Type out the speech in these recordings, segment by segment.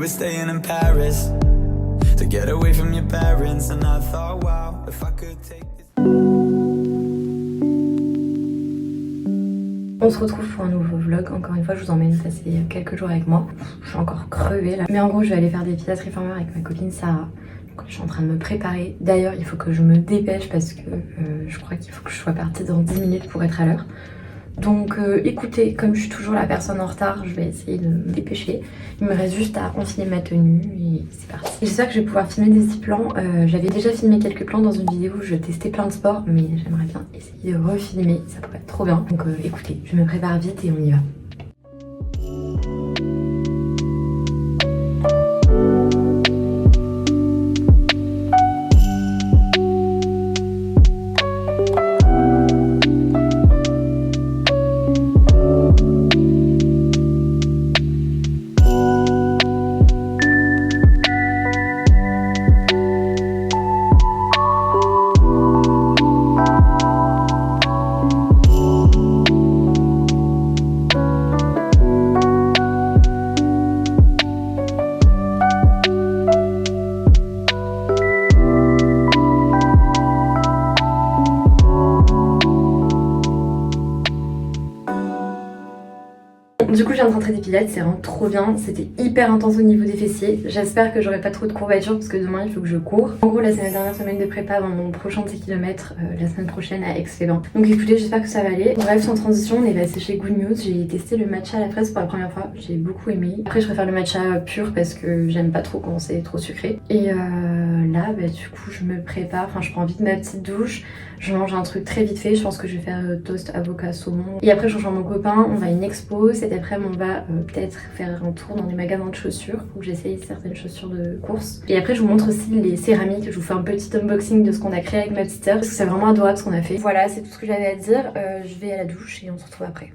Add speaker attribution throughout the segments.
Speaker 1: We're staying in Paris to get away from your parents, and I thought, wow, if I could take this.
Speaker 2: On se retrouve pour un nouveau vlog. Encore une fois, je vous emmène passer quelques jours avec moi. Je suis encore crevée là. Mais en gros, je vais aller faire des pilates reformer avec ma copine Sarah. Donc, je suis en train de me préparer. D'ailleurs, il faut que je me dépêche parce que je crois qu'il faut que je sois partie dans 10 minutes pour être à l'heure. Donc écoutez, comme je suis toujours la personne en retard, je vais essayer de me dépêcher. Il me reste juste à enfiler ma tenue et c'est parti. J'espère que je vais pouvoir filmer des petits plans. J'avais déjà filmé quelques plans dans une vidéo où je testais plein de sports, mais j'aimerais bien essayer de refilmer, ça pourrait être trop bien. Donc écoutez, je me prépare vite et on y va. Du coup, je viens de rentrer des pilates, c'est vraiment trop bien. C'était hyper intense au niveau des fessiers. J'espère que j'aurai pas trop de courbatures parce que demain il faut que je cours. En gros, là, c'est ma dernière semaine de prépa avant mon prochain 10 km la semaine prochaine à Aix-les-Bains. Donc écoutez, j'espère que ça va aller. Bref, sans transition, on est passé chez Good News. J'ai testé le matcha à la fraise pour la première fois. J'ai beaucoup aimé. Après, je préfère le matcha pur parce que j'aime pas trop quand c'est trop sucré. Et là, bah, du coup, je me prépare. Enfin, je prends vite ma petite douche. Je mange un truc très vite fait. Je pense que je vais faire toast, avocat, saumon. Et après, je rejoins mon copain. On va à une expo. Cet après-midi, on va peut-être faire un tour dans les magasins de chaussures pour que j'essaye certaines chaussures de course. Et après, je vous montre aussi les céramiques. Je vous fais un petit unboxing de ce qu'on a créé avec ma petite sœur parce que c'est vraiment adorable ce qu'on a fait. Voilà, c'est tout ce que j'avais à dire. Je vais à la douche et on se retrouve après.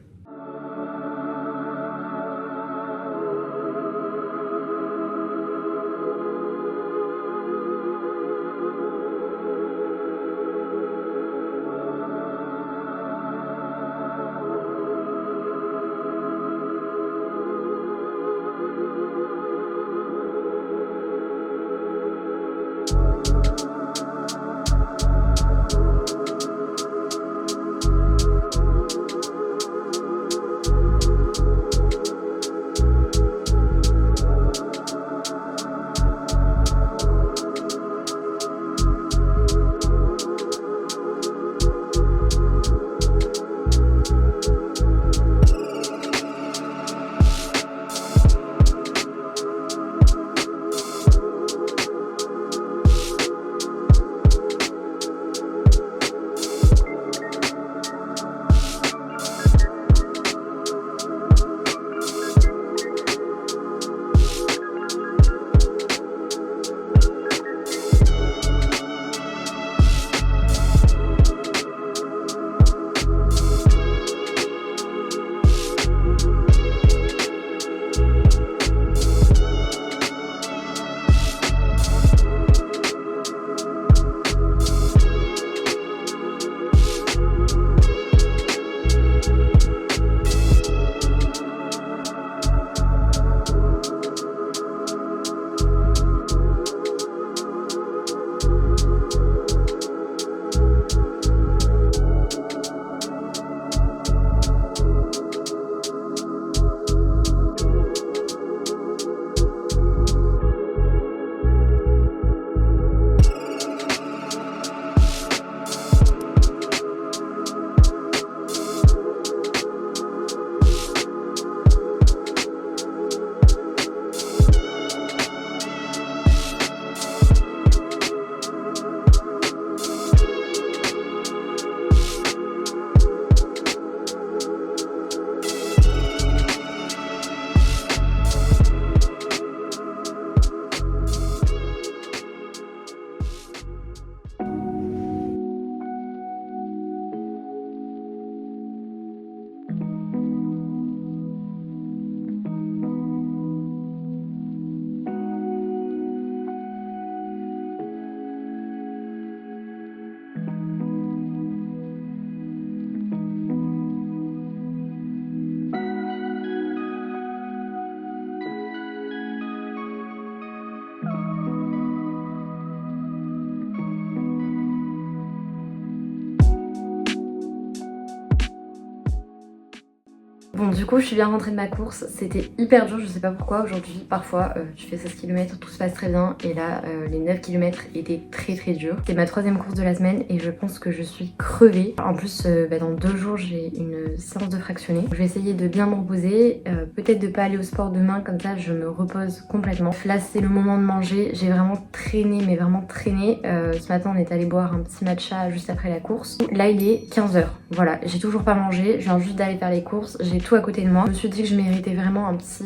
Speaker 2: Bon, du coup, je suis bien rentrée de ma course. C'était hyper dur, je sais pas pourquoi. Aujourd'hui, parfois, tu fais 16 km, tout se passe très bien. Et là, les 9 km étaient très très durs. C'est ma 3e course de la semaine et je pense que je suis crevée. En plus, dans 2 jours, j'ai une séance de fractionné. Je vais essayer de bien me reposer. Peut-être de pas aller au sport demain, comme ça, je me repose complètement. Là, c'est le moment de manger. J'ai vraiment traîné, mais vraiment traîné. Ce matin, on est allé boire un petit matcha juste après la course. Là, il est 15 h. Voilà, j'ai toujours pas mangé. Je viens juste d'aller faire les courses. J'ai tout à côté de moi. Je me suis dit que je méritais vraiment un petit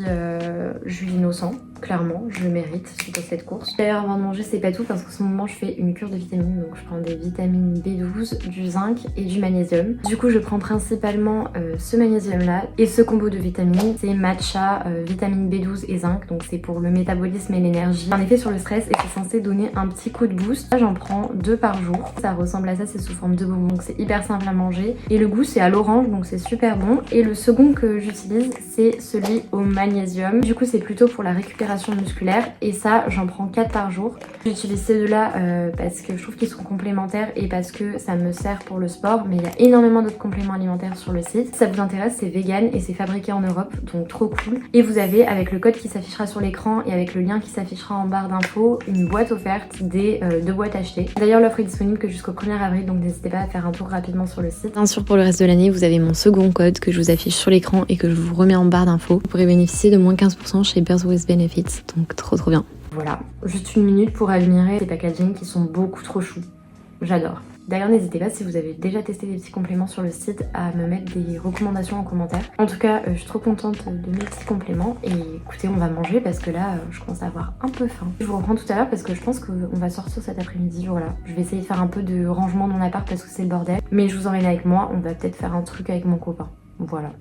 Speaker 2: jus innocent. Clairement, je le mérite suite à cette course. D'ailleurs, avant de manger, c'est pas tout parce qu'en ce moment, je fais une cure de vitamines. Donc, je prends des vitamines B12, du zinc et du magnésium. Du coup, je prends principalement ce magnésium-là et ce combo de vitamines. C'est matcha, vitamine B12 et zinc. Donc, c'est pour le métabolisme et l'énergie. Un effet sur le stress et c'est censé donner un petit coup de boost. Là, j'en prends 2 par jour. Ça ressemble à ça, c'est sous forme de bonbons. Donc, c'est hyper simple à manger. Et le goût, c'est à l'orange, donc c'est super bon. Et le second que j'utilise, c'est celui au magnésium. Du coup, c'est plutôt pour la récupération musculaire et ça j'en prends 4 par jour. J'utilise ces deux-là parce que je trouve qu'ils sont complémentaires et parce que ça me sert pour le sport, mais il y a énormément d'autres compléments alimentaires sur le site. Si ça vous intéresse, c'est vegan et c'est fabriqué en Europe, donc trop cool. Et vous avez, avec le code qui s'affichera sur l'écran et avec le lien qui s'affichera en barre d'infos, une boîte offerte des 2 boîtes achetées. D'ailleurs, l'offre est disponible que jusqu'au 1er avril, donc n'hésitez pas à faire un tour rapidement sur le site. Bien sûr, pour le reste de l'année, vous avez mon second code que je vous affiche sur l'écran et que je vous remets en barre d'infos. Vous pourrez bénéficier de moins 15% chez Birds with Benefits, donc trop bien. Voilà, juste une minute pour admirer ces packaging qui sont beaucoup trop choux. J'adore. D'ailleurs, n'hésitez pas, si vous avez déjà testé des petits compléments sur le site, à me mettre des recommandations en commentaire. En tout cas, je suis trop contente de mes petits compléments. Et écoutez, on va manger parce que là, je commence à avoir un peu faim. Je vous reprends tout à l'heure parce que je pense qu'on va sortir cet après-midi. Voilà, je vais essayer de faire un peu de rangement dans mon appart parce que c'est le bordel. Mais je vous emmène avec moi, on va peut-être faire un truc avec mon copain. Voilà.